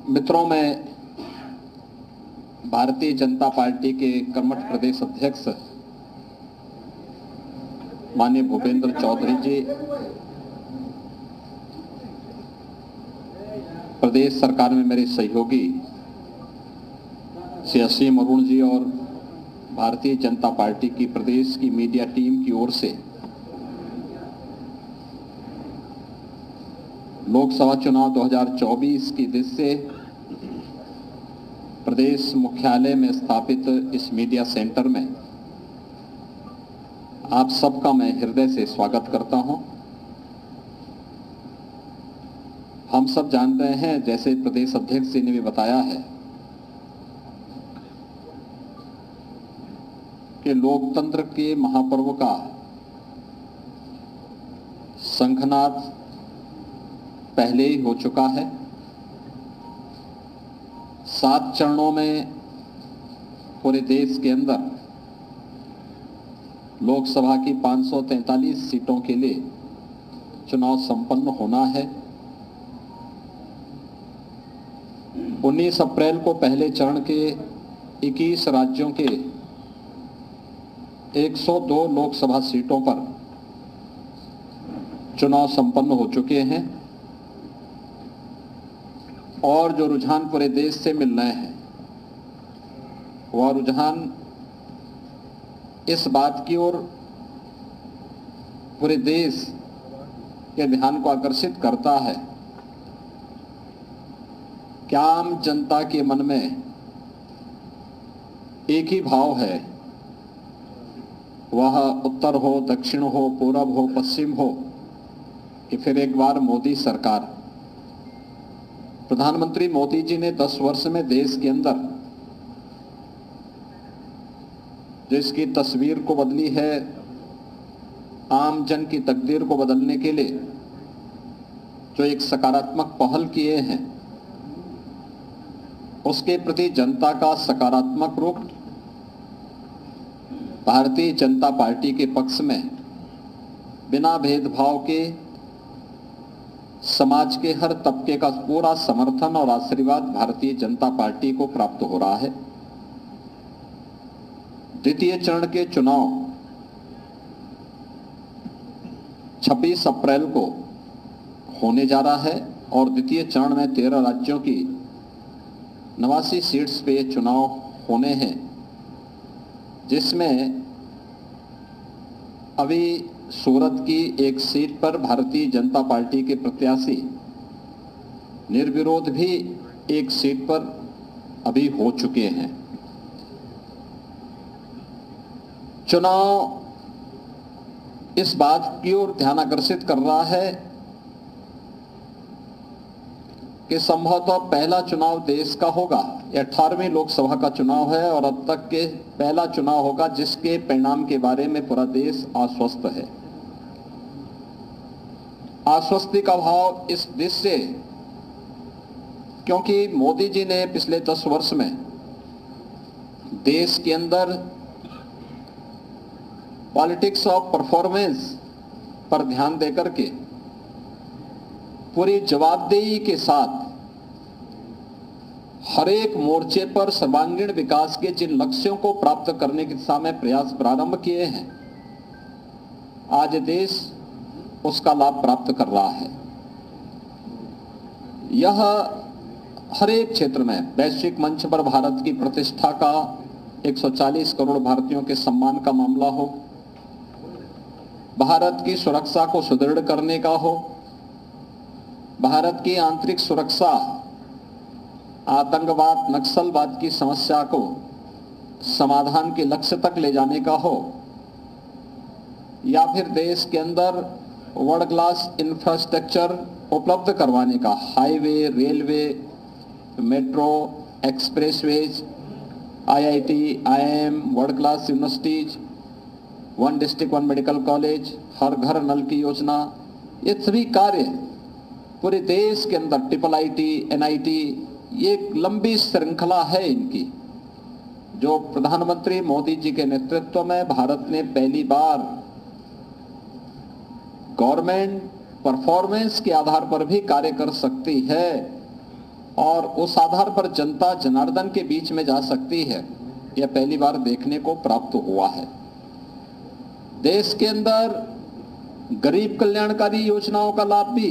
मित्रों, मैं भारतीय जनता पार्टी के कर्मठ प्रदेश अध्यक्ष माननीय भूपेंद्र चौधरी जी, प्रदेश सरकार में मेरे सहयोगी श्री असीम अरुण जी और भारतीय जनता पार्टी की प्रदेश की मीडिया टीम की ओर से लोकसभा चुनाव 2024 की दृष्टि से प्रदेश मुख्यालय में स्थापित इस मीडिया सेंटर में आप सबका मैं हृदय से स्वागत करता हूं। हम सब जानते हैं, जैसे प्रदेश अध्यक्ष जी ने भी बताया है, कि लोकतंत्र के महापर्व का शंखनाद पहले ही हो चुका है। 7 चरणों में पूरे देश के अंदर लोकसभा की 543 सीटों के लिए चुनाव संपन्न होना है। 19 अप्रैल को पहले चरण के 21 राज्यों के 102 लोकसभा सीटों पर चुनाव संपन्न हो चुके हैं और जो रुझान पूरे देश से मिल रहे हैं वह रुझान इस बात की ओर पूरे देश के ध्यान को आकर्षित करता है कि आम जनता के मन में एक ही भाव है, वह उत्तर हो, दक्षिण हो, पूरब हो, पश्चिम हो, कि फिर एक बार मोदी सरकार। प्रधानमंत्री मोदी जी ने 10 वर्ष में देश के अंदर जो इसकी तस्वीर को बदली है, आम जन की तकदीर को बदलने के लिए जो एक सकारात्मक पहल किए हैं, उसके प्रति जनता का सकारात्मक रुख भारतीय जनता पार्टी के पक्ष में बिना भेदभाव के समाज के हर तबके का पूरा समर्थन और आशीर्वाद भारतीय जनता पार्टी को प्राप्त हो रहा है। द्वितीय चरण के चुनाव 26 अप्रैल को होने जा रहा है और द्वितीय चरण में 13 राज्यों की 89 सीट्स पे चुनाव होने हैं, जिसमें अभी सूरत की एक सीट पर भारतीय जनता पार्टी के प्रत्याशी निर्विरोध भी एक सीट पर अभी हो चुके हैं। चुनाव इस बात की ओर ध्यान आकर्षित कर रहा है कि संभवतः पहला चुनाव देश का होगा। 18वीं लोकसभा का चुनाव है और अब तक के पहला चुनाव होगा जिसके परिणाम के बारे में पूरा देश आश्वस्त है। आश्वस्ति का भाव इस दृष्टि से, क्योंकि मोदी जी ने पिछले 10 वर्ष में देश के अंदर पॉलिटिक्स ऑफ परफॉर्मेंस पर ध्यान देकर के पूरी जवाबदेही के साथ हर एक मोर्चे पर सर्वांगीण विकास के जिन लक्ष्यों को प्राप्त करने की दिशा में प्रयास प्रारंभ किए हैं, आज देश उसका लाभ प्राप्त कर रहा है। यह हर एक क्षेत्र में वैश्विक मंच पर भारत की प्रतिष्ठा का, 140 करोड़ भारतीयों के सम्मान का मामला हो, भारत की सुरक्षा को सुदृढ़ करने का हो, भारत की आंतरिक सुरक्षा, आतंकवाद, नक्सलवाद की समस्या को समाधान के लक्ष्य तक ले जाने का हो, या फिर देश के अंदर वर्ल्ड क्लास इंफ्रास्ट्रक्चर उपलब्ध करवाने का, highway, railway, metro, expressways, IIT, IIM, world class universities, 1 district 1 medical college, हर घर नल की योजना, ये सभी कार्य पूरे देश के अंदर, IIT, NIT, ये एक लंबी श्रृंखला है इनकी, जो प्रधानमंत्री मोदी जी के नेतृत्व में भारत ने पहली बार गवर्नमेंट परफॉर्मेंस के आधार पर भी कार्य कर सकती है, और उस आधार पर जनता जनार्दन के बीच में जा सकती है, यह पहली बार देखने को प्राप्त हुआ है। देश के अंदर गरीब कल्याणकारी योजनाओं का लाभ भी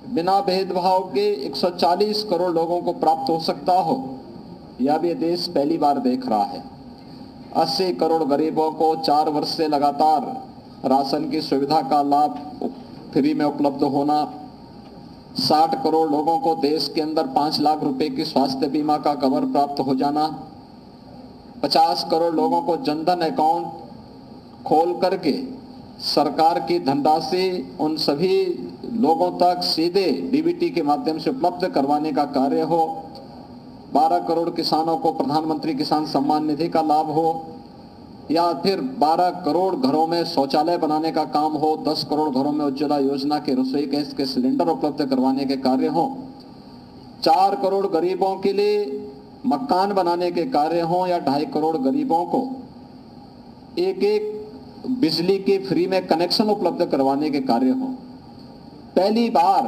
बिना भेदभाव के 140 करोड़ लोगों को प्राप्त हो सकता हो, यह भी देश पहली बार देख रहा है। 80 करोड़ गरीबों को 4 वर्ष से लगातार राशन की सुविधा का लाभ फ्री में उपलब्ध होना, 60 करोड़ लोगों को देश के अंदर 5 लाख रुपए की स्वास्थ्य बीमा का कवर प्राप्त हो जाना, 50 करोड़ लोगों को जनधन अकाउंट खोल करके सरकार की धनराशि उन सभी लोगों तक सीधे डीबीटी के माध्यम से उपलब्ध करवाने का कार्य हो, 12 करोड़ किसानों को प्रधानमंत्री किसान सम्मान निधि का लाभ हो, या फिर 12 करोड़ घरों में शौचालय बनाने का काम हो, 10 करोड़ घरों में उज्ज्वला योजना के रसोई गैस के सिलेंडर उपलब्ध करवाने के कार्य हो, 4 करोड़ गरीबों के लिए मकान बनाने के कार्य हो, या 2.5 करोड़ गरीबों को एक बिजली के फ्री में कनेक्शन उपलब्ध करवाने के कार्य हो। पहली बार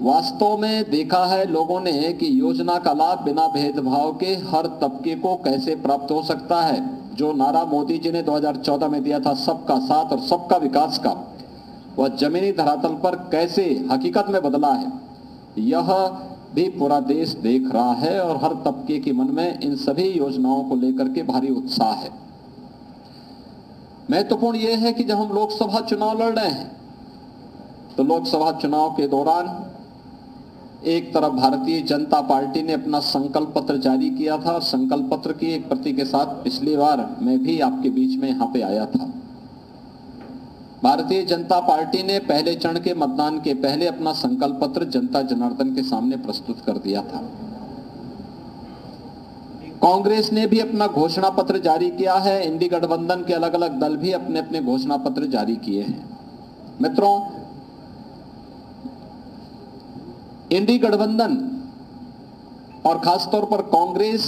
वास्तव में देखा है लोगों ने कि योजना का लाभ बिना भेदभाव के हर तबके को कैसे प्राप्त हो सकता है। जो नारा मोदी जी ने 2014 में दिया था, सबका साथ और सबका विकास का, वह जमीनी धरातल पर कैसे हकीकत में बदला है, यह भी पूरा देश देख रहा है और हर तबके के मन में इन सभी योजनाओं को लेकर के भारी उत्साह है। महत्वपूर्ण यह है कि जब हम लोकसभा चुनाव लड़ रहे हैं तो लोकसभा चुनाव के दौरान एक तरफ भारतीय जनता पार्टी ने अपना संकल्प पत्र जारी किया था और संकल्प पत्र की एक प्रति के साथ पिछली बार मैं भी आपके बीच में यहां पे आया था। भारतीय जनता पार्टी ने पहले चरण के मतदान के पहले अपना संकल्प पत्र जनता जनार्दन के सामने प्रस्तुत कर दिया था। कांग्रेस ने भी अपना घोषणा पत्र जारी किया है, इंडी गठबंधन के अलग अलग दल भी अपने अपने घोषणा पत्र जारी किए हैं। मित्रों, इंडी गठबंधन और खासतौर पर कांग्रेस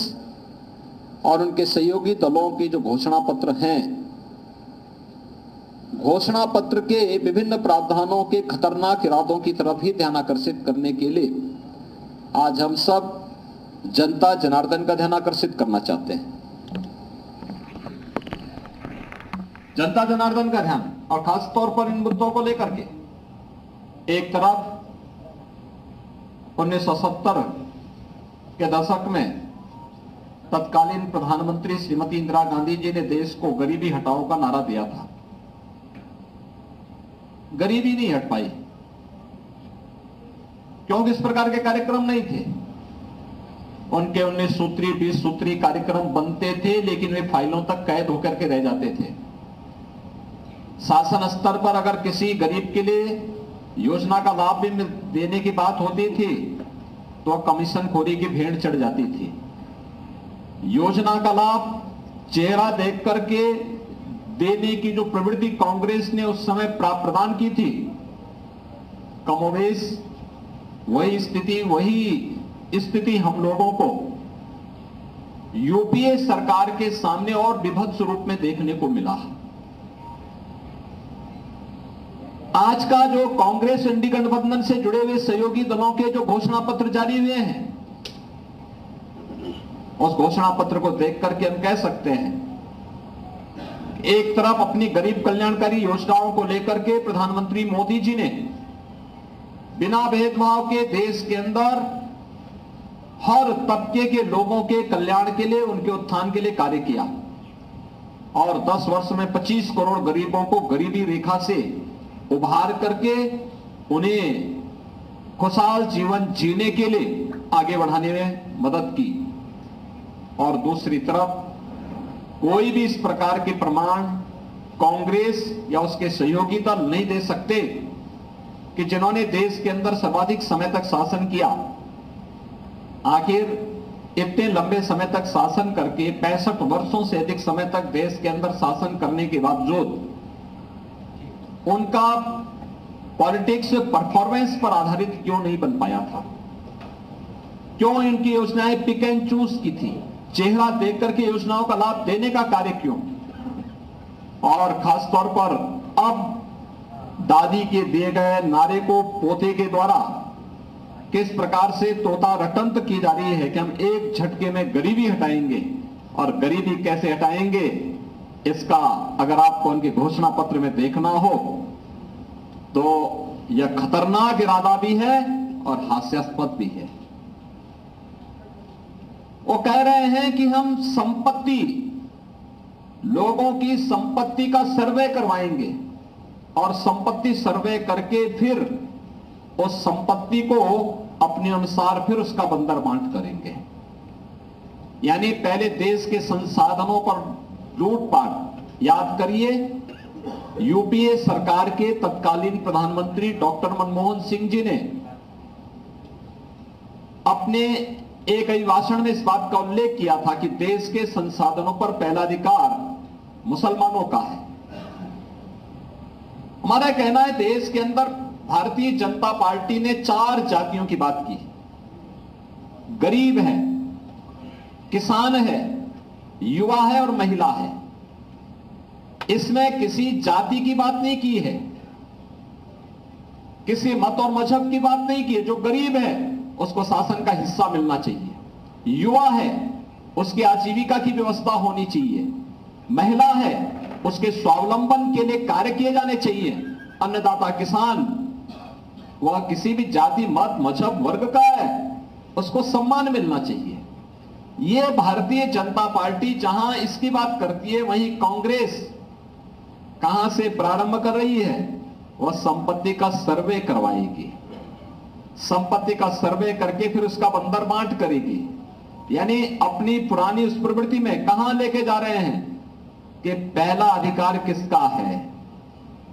और उनके सहयोगी दलों के जो घोषणा पत्र हैं, घोषणा पत्र के विभिन्न प्रावधानों के खतरनाक इरादों की तरफ ही ध्यान आकर्षित करने के लिए आज हम सब जनता जनार्दन का ध्यान आकर्षित करना चाहते हैं। जनता जनार्दन का ध्यान, और खासतौर पर इन मुद्दों को लेकर के एक तरफ 1970 के दशक में तत्कालीन प्रधानमंत्री श्रीमती इंदिरा गांधी जी ने देश को गरीबी हटाओ का नारा दिया था। गरीबी नहीं हट पाई क्योंकि इस प्रकार के कार्यक्रम नहीं थे। उनके 19 सूत्री 20 सूत्री कार्यक्रम बनते थे, लेकिन वे फाइलों तक कैद होकर के रह जाते थे। शासन स्तर पर अगर किसी गरीब के लिए योजना का लाभ भी देने की बात होती थी तो कमीशन खोरी की भेड़ चढ़ जाती थी। योजना का लाभ चेहरा देख करके देने की जो प्रवृत्ति कांग्रेस ने उस समय प्रदान की थी, कमोवेश वही स्थिति हम लोगों को यूपीए सरकार के सामने और विभत्स रूप में देखने को मिला। आज का जो कांग्रेस इंडी गठबंधन से जुड़े हुए सहयोगी दलों के जो घोषणा पत्र जारी हुए हैं, उस घोषणा पत्र को देख करके हम कह सकते हैं, एक तरफ अपनी गरीब कल्याणकारी योजनाओं को लेकर के प्रधानमंत्री मोदी जी ने बिना भेदभाव के देश के अंदर हर तबके के लोगों के कल्याण के लिए, उनके उत्थान के लिए कार्य किया और 10 वर्ष में 25 करोड़ गरीबों को गरीबी रेखा से उभार करके उन्हें खुशहाल जीवन जीने के लिए आगे बढ़ाने में मदद की। और दूसरी तरफ कोई भी इस प्रकार के प्रमाण कांग्रेस या उसके सहयोगी दल नहीं दे सकते कि जिन्होंने देश के अंदर सर्वाधिक समय तक शासन किया, आखिर इतने लंबे समय तक शासन करके 65 वर्षों से अधिक समय तक देश के अंदर शासन करने के बावजूद उनका पॉलिटिक्स परफॉर्मेंस पर आधारित क्यों नहीं बन पाया था? क्यों इनकी योजनाएं पिक एंड चूज की थी? चेहरा देख करके योजनाओं का लाभ देने का कार्य क्यों? और खास तौर पर अब दादी के दिए गए नारे को पोते के द्वारा किस प्रकार से तोता रटंत की जा रही है कि हम एक झटके में गरीबी हटाएंगे, और गरीबी कैसे हटाएंगे इसका अगर आपको उनके घोषणा पत्र में देखना हो तो यह खतरनाक इरादा भी है और हास्यास्पद भी है। वो कह रहे हैं कि हम संपत्ति, लोगों की संपत्ति का सर्वे करवाएंगे और संपत्ति सर्वे करके फिर उस संपत्ति को अपने अनुसार फिर उसका बंदर बांट करेंगे। यानी पहले देश के संसाधनों पर लूटपाट। याद करिए, यूपीए सरकार के तत्कालीन प्रधानमंत्री डॉक्टर मनमोहन सिंह जी ने अपने एक अभिभाषण में इस बात का उल्लेख किया था कि देश के संसाधनों पर पहला अधिकार मुसलमानों का है। हमारा कहना है देश के अंदर भारतीय जनता पार्टी ने 4 जातियों की बात की। गरीब है, किसान है, युवा है और महिला है। इसमें किसी जाति की बात नहीं की है, किसी मत और मजहब की बात नहीं की है। जो गरीब है उसको शासन का हिस्सा मिलना चाहिए, युवा है उसकी आजीविका की व्यवस्था होनी चाहिए, महिला है उसके स्वावलंबन के लिए कार्य किए जाने चाहिए, अन्नदाता किसान वह किसी भी जाति मत मजहब वर्ग का है उसको सम्मान मिलना चाहिए। यह भारतीय जनता पार्टी जहां इसकी बात करती है, वहीं कांग्रेस कहां से प्रारंभ कर रही है? वह संपत्ति का सर्वे करवाएगी, संपत्ति का सर्वे करके फिर उसका बंदर बांट करेगी। यानी अपनी पुरानी उस प्रवृत्ति में कहां लेके जा रहे हैं कि पहला अधिकार किसका है,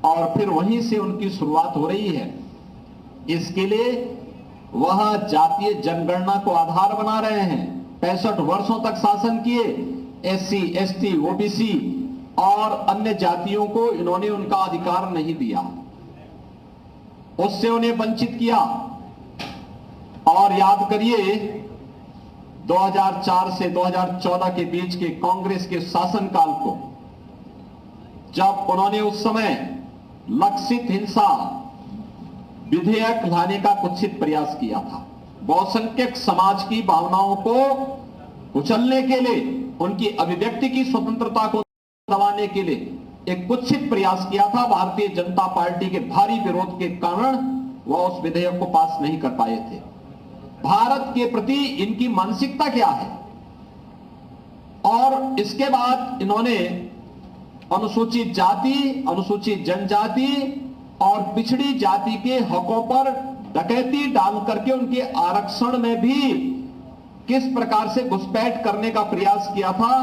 और फिर वहीं से उनकी शुरुआत हो रही है। इसके लिए वह जातीय जनगणना को आधार बना रहे हैं। 65 वर्षों तक शासन किए, एससी, एसटी, ओबीसी और अन्य जातियों को इन्होंने उनका अधिकार नहीं दिया, उससे उन्हें वंचित किया। और याद करिए 2004 से 2014 के बीच के कांग्रेस के शासनकाल को, जब उन्होंने उस समय लक्षित हिंसा विधेयक लाने का कुत्सित प्रयास किया था, बहुसंख्यक समाज की भावनाओं को कुचलने के लिए, उनकी अभिव्यक्ति की स्वतंत्रता को दबाने के लिए एक कुत्सित प्रयास किया था। भारतीय जनता पार्टी के भारी विरोध के कारण वह उस विधेयक को पास नहीं कर पाए थे। भारत के प्रति इनकी मानसिकता क्या है? और इसके बाद इन्होंने अनुसूचित जाति, अनुसूचित जनजाति और पिछड़ी जाति के हकों पर डकैती डाल करके उनके आरक्षण में भी किस प्रकार से घुसपैठ करने का प्रयास किया था।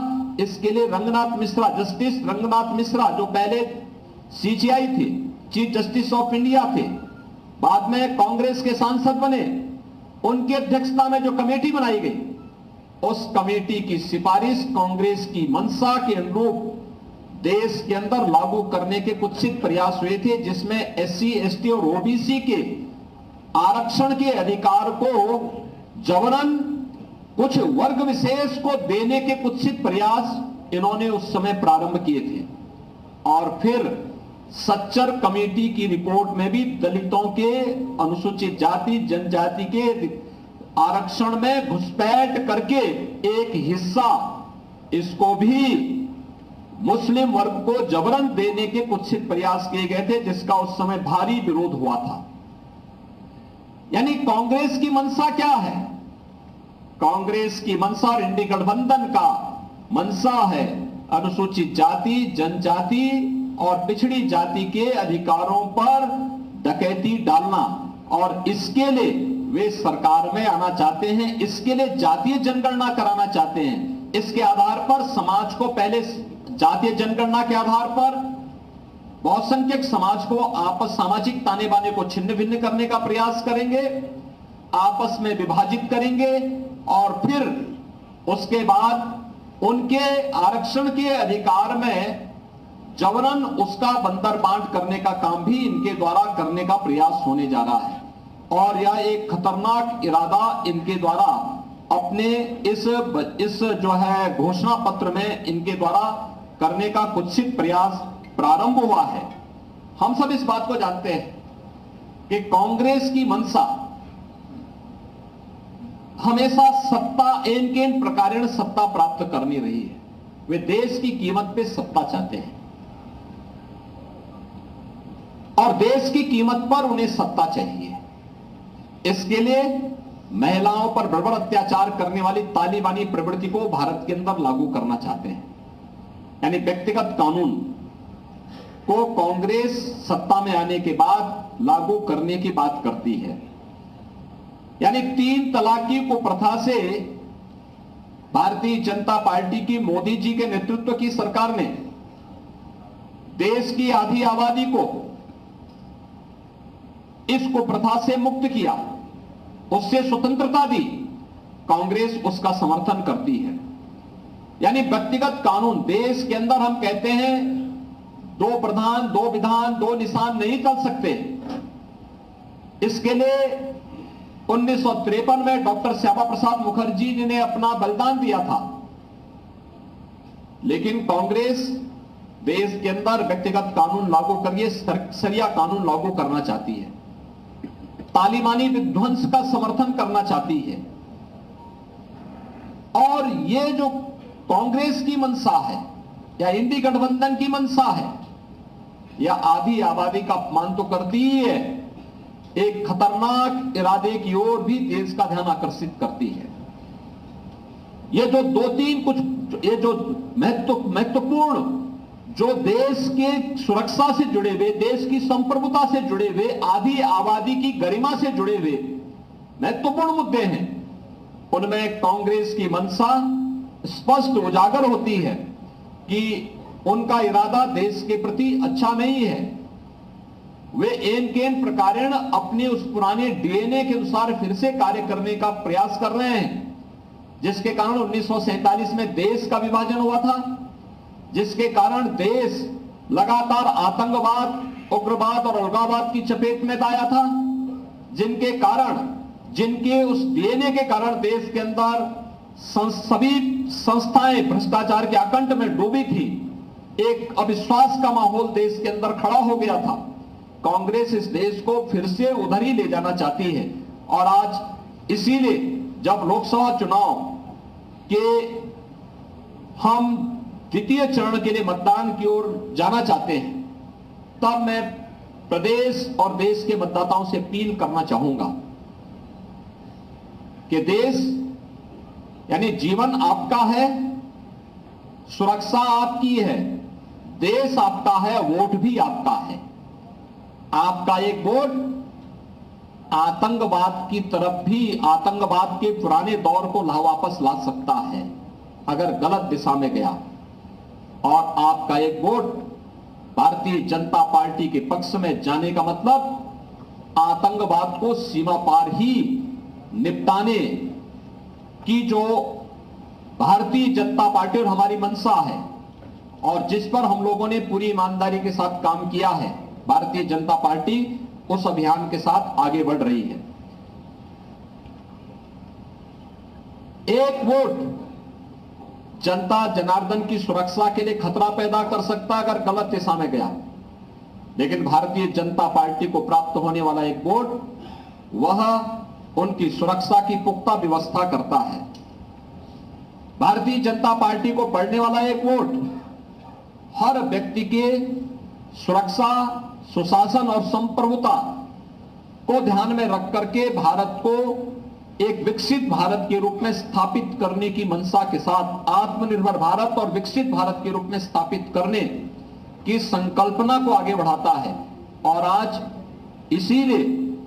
इसके लिए रंगनाथ मिश्रा, जस्टिस रंगनाथ मिश्रा, जो पहले सीजीआई थे, चीफ जस्टिस ऑफ इंडिया थे, बाद में कांग्रेस के सांसद बने, उनकी अध्यक्षता में जो कमेटी बनाई गई, उस कमेटी की सिफारिश कांग्रेस की मंशा के अनुरूप देश के अंदर लागू करने के कुत्सित प्रयास हुए थे, जिसमें एससी, एसटी और ओबीसी के आरक्षण के अधिकार को जबरन कुछ वर्ग विशेष को देने के कुत्सित प्रयास इन्होंने उस समय प्रारंभ किए थे। और फिर सच्चर कमेटी की रिपोर्ट में भी दलितों के, अनुसूचित जाति जनजाति के आरक्षण में घुसपैठ करके एक हिस्सा इसको भी मुस्लिम वर्ग को जबरन देने के कुत्सित प्रयास किए गए थे, जिसका उस समय भारी विरोध हुआ था। यानी कांग्रेस की मंशा क्या है? कांग्रेस की मंशा और इंडी गठबंधन का मंशा है अनुसूचित जाति, जनजाति और पिछड़ी जाति के अधिकारों पर डकैती डालना, और इसके लिए वे सरकार में आना चाहते हैं, इसके लिए जातीय जनगणना कराना चाहते हैं। इसके आधार पर समाज को, पहले जातीय जनगणना के आधार पर बहुसंख्यक समाज को आपस, सामाजिक ताने बाने को छिन्न भिन्न करने का प्रयास करेंगे, आपस में विभाजित करेंगे, और फिर उसके बाद उनके आरक्षण के अधिकार में जबरन उसका बंदर बांट करने का काम भी इनके द्वारा करने का प्रयास होने जा रहा है। और यह एक खतरनाक इरादा इनके द्वारा अपने इस जो है घोषणा पत्र में इनके द्वारा करने का कुत्सित प्रयास प्रारंभ हुआ है। हम सब इस बात को जानते हैं कि कांग्रेस की मंशा हमेशा सत्ता एन प्रकारेण सत्ता प्राप्त करनी रही है। वे देश की कीमत पे सत्ता चाहते हैं और देश की कीमत पर उन्हें सत्ता चाहिए। इसके लिए महिलाओं पर बर्बर अत्याचार करने वाली तालिबानी प्रवृत्ति को भारत के अंदर लागू करना चाहते हैं। यानी व्यक्तिगत कानून को कांग्रेस सत्ता में आने के बाद लागू करने की बात करती है। यानी 3 तलाकी को प्रथा से भारतीय जनता पार्टी की मोदी जी के नेतृत्व की सरकार ने देश की आधी आबादी को इस कुप्रथा से मुक्त किया, उससे स्वतंत्रता दी। कांग्रेस उसका समर्थन करती है। यानी व्यक्तिगत कानून देश के अंदर हम कहते हैं 2 प्रधान 2 विधान 2 निशान नहीं चल सकते। इसके लिए 1953 में डॉक्टर श्यामा प्रसाद मुखर्जी जी ने अपना बलिदान दिया था। लेकिन कांग्रेस देश के अंदर व्यक्तिगत कानून लागू करिए सरिया कानून लागू करना चाहती है, तालिबानी विध्वंस का समर्थन करना चाहती है। और ये जो कांग्रेस की मंशा है या इंडी गठबंधन की मंशा है, या आधी आबादी का अपमान तो करती ही है, एक खतरनाक इरादे की ओर भी देश का ध्यान आकर्षित करती है। ये जो 2-3 कुछ ये जो महत्वपूर्ण जो देश के सुरक्षा से जुड़े हुए, देश की संप्रभुता से जुड़े हुए, आधी आबादी की गरिमा से जुड़े हुए महत्वपूर्ण मुद्दे हैं, उनमें कांग्रेस की मंशा स्पष्ट उजागर होती है कि उनका इरादा देश के प्रति अच्छा नहीं है। वे एन प्रकारेण अपने उस पुराने डीएनए के अनुसार फिर से कार्य करने का प्रयास कर रहे हैं, जिसके कारण 1947 में देश का विभाजन हुआ था, जिसके कारण देश लगातार आतंकवाद, उग्रवाद और अलगाववाद की चपेट में आया था, जिनके उस डीएनए के कारण देश के अंदर सभी संस्थाएं भ्रष्टाचार के आकंठ में डूबी थी। एक अविश्वास का माहौल देश के अंदर खड़ा हो गया था। कांग्रेस इस देश को फिर से उधर ही ले जाना चाहती है और आज इसीलिए जब लोकसभा चुनाव के हम द्वितीय चरण के लिए मतदान की ओर जाना चाहते हैं, तब मैं प्रदेश और देश के मतदाताओं से अपील करना चाहूंगा कि देश यानी जीवन आपका है, सुरक्षा आपकी है, देश आपका है, वोट भी आपका है। आपका एक वोट आतंकवाद की तरफ भी, आतंकवाद के पुराने दौर को वापस ला सकता है अगर गलत दिशा में गया, और आपका एक वोट भारतीय जनता पार्टी के पक्ष में जाने का मतलब आतंकवाद को सीमा पार ही निपटाने की जो भारतीय जनता पार्टी और हमारी मंशा है और जिस पर हम लोगों ने पूरी ईमानदारी के साथ काम किया है, भारतीय जनता पार्टी उस अभियान के साथ आगे बढ़ रही है। एक वोट जनता जनार्दन की सुरक्षा के लिए खतरा पैदा कर सकता है अगर गलत दिशा में गया, लेकिन भारतीय जनता पार्टी को प्राप्त होने वाला एक वोट वह उनकी सुरक्षा की पुख्ता व्यवस्था करता है। भारतीय जनता पार्टी को पड़ने वाला एक वोट हर व्यक्ति के सुरक्षा, सुशासन और संप्रभुता को ध्यान में रख करके भारत को एक विकसित भारत के रूप में स्थापित करने की मंशा के साथ आत्मनिर्भर भारत और विकसित भारत के रूप में स्थापित करने की संकल्पना को आगे बढ़ाता है। और आज इसीलिए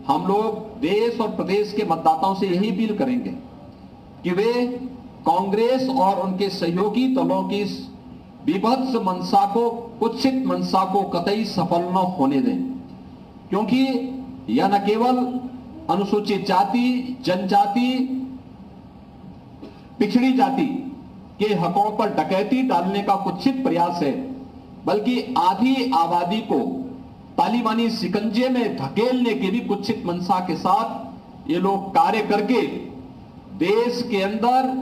हम लोग देश और प्रदेश के मतदाताओं से यही अपील करेंगे कि वे कांग्रेस और उनके सहयोगी दलों की विभत्स मंशा को, कुत्सित मंशा को कतई सफल न होने दें, क्योंकि यह न केवल अनुसूचित जाति, जनजाति, पिछड़ी जाति के हकों पर डकैती डालने का कुत्सित प्रयास है, बल्कि आधी आबादी को तालिबानी शिकंजे में धकेलने की भी कुत्सित मंशा के साथ ये लोग कार्य करके देश के अंदर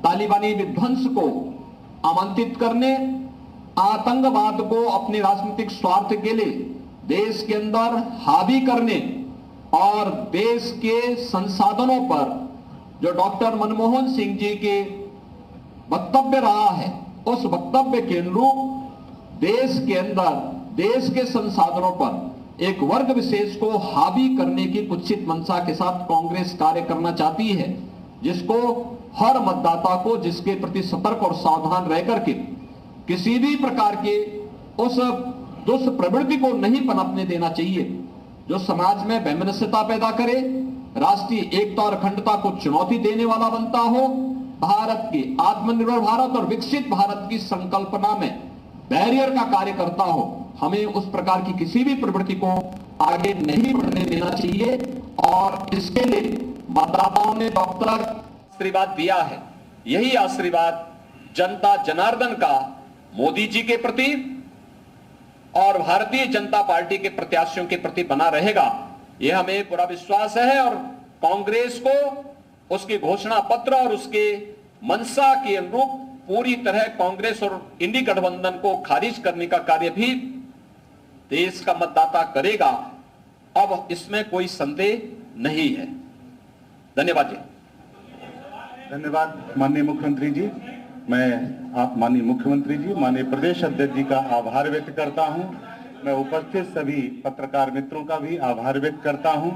तालिबानी विध्वंस को आमंत्रित करने, आतंकवाद को अपने राजनीतिक स्वार्थ के लिए देश के अंदर हावी करने और देश के संसाधनों पर जो डॉक्टर मनमोहन सिंह जी के वक्तव्य रहा है, उस वक्तव्य के अनुरूप देश के अंदर देश के संसाधनों पर एक वर्ग विशेष को हावी करने की कुत्सित मंशा के साथ कांग्रेस कार्य करना चाहती है, जिसको हर मतदाता को जिसके प्रति सतर्क और सावधान रह करके किसी भी प्रकार के उस दुष्प्रवृत्ति को नहीं पनपने देना चाहिए, जो समाज में वैमनस्यता पैदा करे, राष्ट्रीय एकता और अखंडता को चुनौती देने वाला बनता हो, भारत की आत्मनिर्भर भारत और विकसित भारत की संकल्पना में बैरियर का कार्य करता हो। हमें उस प्रकार की किसी भी प्रवृत्ति को आगे नहीं बढ़ने देना चाहिए और इसके लिए मतदाताओं ने डॉक्टर आशीर्वाद दिया है। यही आशीर्वाद जनता जनार्दन का मोदी जी के प्रति और भारतीय जनता पार्टी के प्रत्याशियों के प्रति बना रहेगा, यह हमें पूरा विश्वास है। और कांग्रेस को उसके घोषणा पत्र और उसके मंशा के अनुरूप पूरी तरह कांग्रेस और इंडी गठबंधन को खारिज करने का कार्य भी देश का मतदाता करेगा, अब इसमें कोई संदेह नहीं है। धन्यवाद जी। धन्यवाद माननीय मुख्यमंत्री जी। मैं आप माननीय मुख्यमंत्री जी, माननीय प्रदेश अध्यक्ष जी का आभार व्यक्त करता हूं। मैं उपस्थित सभी पत्रकार मित्रों का भी आभार व्यक्त करता हूं।